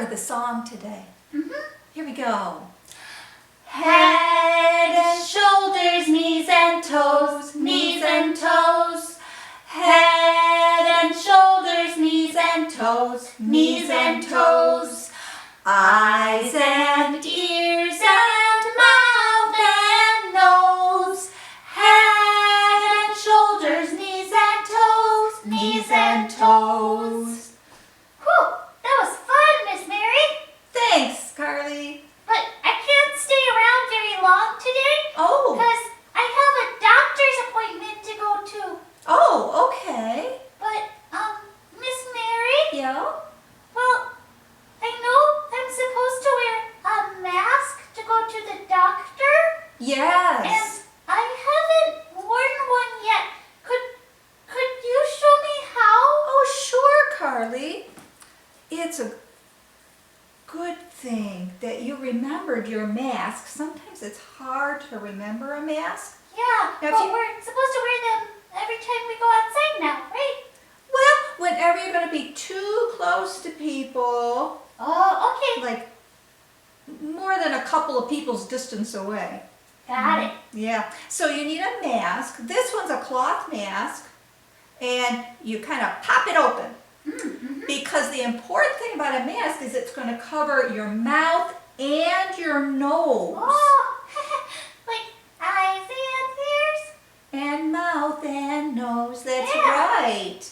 with a song today. Here we go. Head and shoulders, knees and toes, knees and toes. Head and shoulders, knees and toes, knees and toes. Eyes and ears and mouth and nose. Head and shoulders, knees and toes, knees and toes. Whew, that was fun, Miss Mary. Thanks, Carly. But I can't stay around very long today. Oh. Because I have a doctor's appointment to go to. Oh, okay. But, Miss Mary? Yeah? Well, I know I'm supposed to wear a mask to go to the doctor. Yes. And I haven't worn one yet. Could you show me how? Oh, sure, Carly. It's a good thing that you remembered your mask. Sometimes it's hard to remember a mask. Yeah, Now, but we're supposed to wear them every time we go outside now, right? Well, whenever you're going to be too close to people, Oh, okay. like more than a couple of people's distance away. Got it. Yeah, so you need a mask. This one's a cloth mask, and you kind of pop it open. Because the important thing about a mask is it's going to cover your mouth and your nose. Oh, like eyes and ears? And mouth and nose, that's Yeah. right.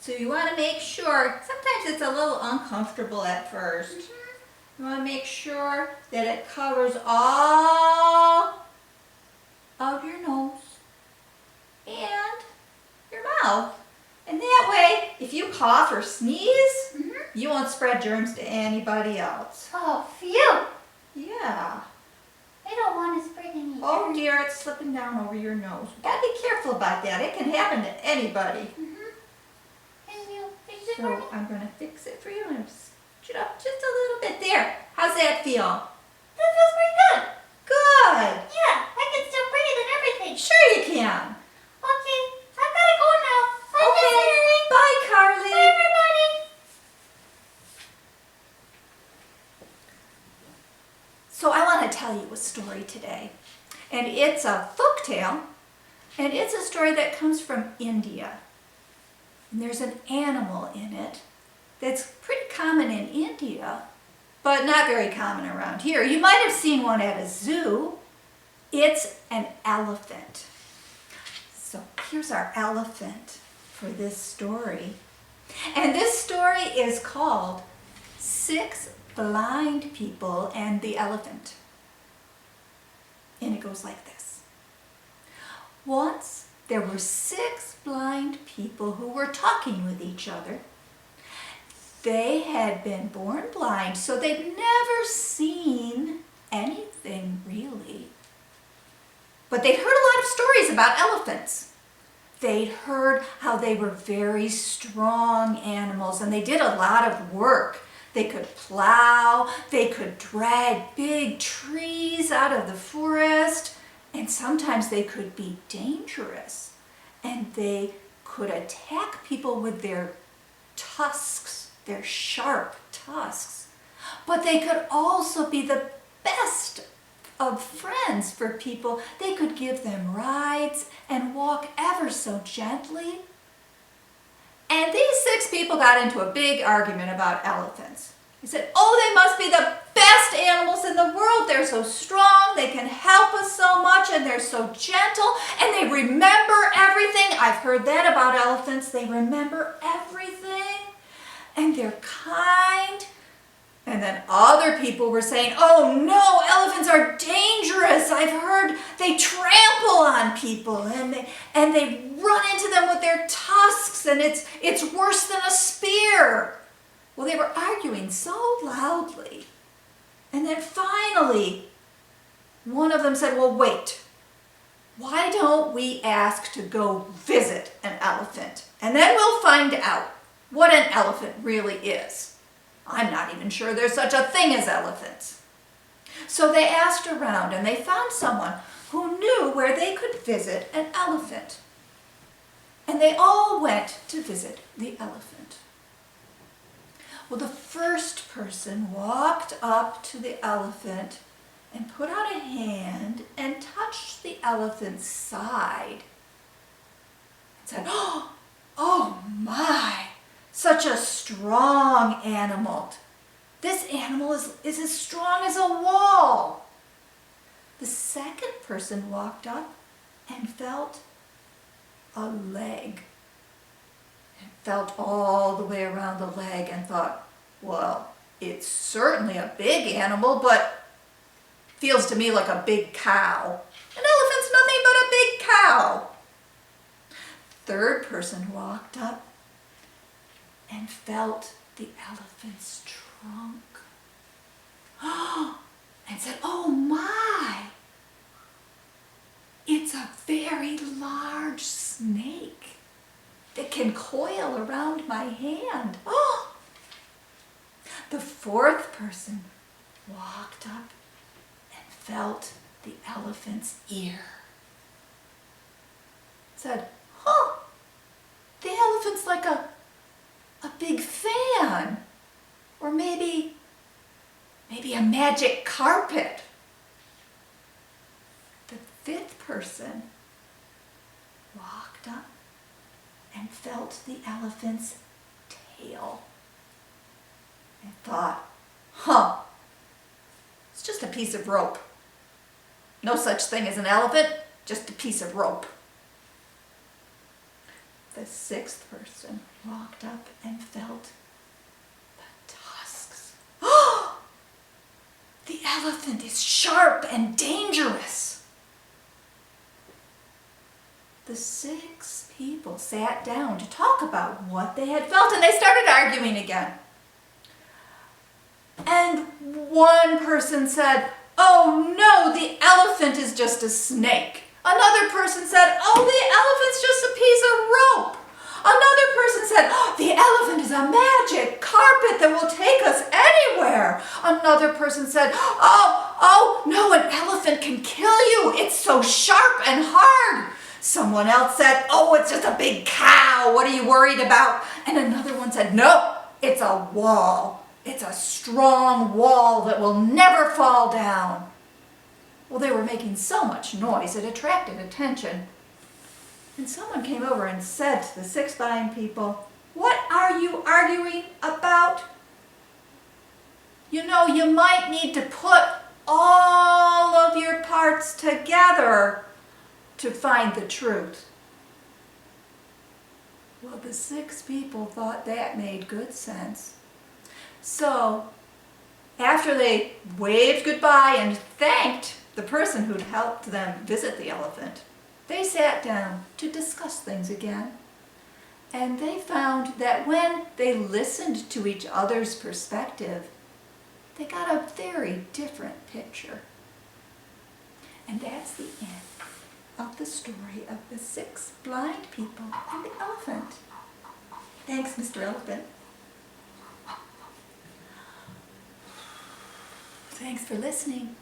So you want to make sure, sometimes it's a little uncomfortable at first. You want to make sure that it covers all of your nose and your mouth. And that way, if you cough or sneeze, you won't spread germs to anybody else. Oh, phew. Yeah. I don't want to spread any Oh germs. dear, it's slipping down over your nose. You gotta be careful about that. It can happen to anybody. Can you fix it for So me? I'm gonna fix it for you and scooch it up just a little bit. There. How's that feel? That feels pretty good. Good. Yeah, I can still breathe and everything. Sure you can. Okay, I gotta go now. Bye, Miss Okay. Mary. Bye, Carly. Bye, everybody. So I want to tell you a story today. And it's a folk tale. And it's a story that comes from India. And there's an animal in it that's pretty common in India, but not very common around here. You might have seen one at a zoo. It's an elephant. So here's our elephant for this story. And this story is called 6 Blind People and the Elephant. And it goes like this. Once there were 6 blind people who were talking with each other. They had been born blind, so they'd never seen anything really. But they'd heard a lot of stories about elephants. They'd heard how they were very strong animals and they did a lot of work. They could plow, they could drag big trees out of the forest, and sometimes they could be dangerous. And they could attack people with their tusks, their sharp tusks. But they could also be the best of friends for people. They could give them rides and walk ever so gently. And these 6 people got into a big argument about elephants. They said, oh, they must be the best animals in the world. They're so strong, they can help us so much, and they're so gentle, and they remember everything. I've heard that about elephants. They remember everything, and they're kind. And then other people were saying, oh no, elephants are dangerous. I've heard they trample on people and they run into them with their tusks, and it's worse than a spear. Well, they were arguing so loudly. And then finally, one of them said, well, wait, why don't we ask to go visit an elephant? And then we'll find out what an elephant really is. I'm not even sure there's such a thing as elephants. So they asked around and they found someone who knew where they could visit an elephant. And they all went to visit the elephant. Well, the first person walked up to the elephant and put out a hand and touched the elephant's side and said, "Oh my, such a strong animal. This animal is as strong as a wall." The second person walked up and felt a leg. And felt all the way around the leg and thought, well, it's certainly a big animal, but feels to me like a big cow. An elephant's nothing but a big cow. Third person walked up and felt the elephant's trunk. And said, "Oh my, it's a very large snake that can coil around my hand." The fourth person walked up and felt the elephant's ear. Said, the elephant's like a big fan, or maybe a magic carpet. The fifth person walked up and felt the elephant's tail and thought, it's just a piece of rope. No such thing as an elephant, just a piece of rope. The sixth person walked up and felt the tusks. The elephant is sharp and dangerous. The six people sat down to talk about what they had felt, and they started arguing again. And one person said, "Oh no, the elephant is just a snake." Another person said, "Oh, the elephant's just a piece of rope." Another person said, "The elephant is a magic carpet that will take us anywhere." Another person said, Oh, no, an elephant can kill you. It's so sharp and hard." Someone else said, "Oh, it's just a big cow. What are you worried about?" And another one said, "No, it's a wall. It's a strong wall that will never fall down." Well, they were making so much noise it attracted attention. And someone came over and said to the six blind people, "What are you arguing about? You know, you might need to put all of your parts together to find the truth." Well, the six people thought that made good sense. So, after they waved goodbye and thanked the person who'd helped them visit the elephant, they sat down to discuss things again. And they found that when they listened to each other's perspective, they got a very different picture. And that's the end of the story of the six blind people and the elephant. Thanks, Mr. Elephant. Thanks for listening.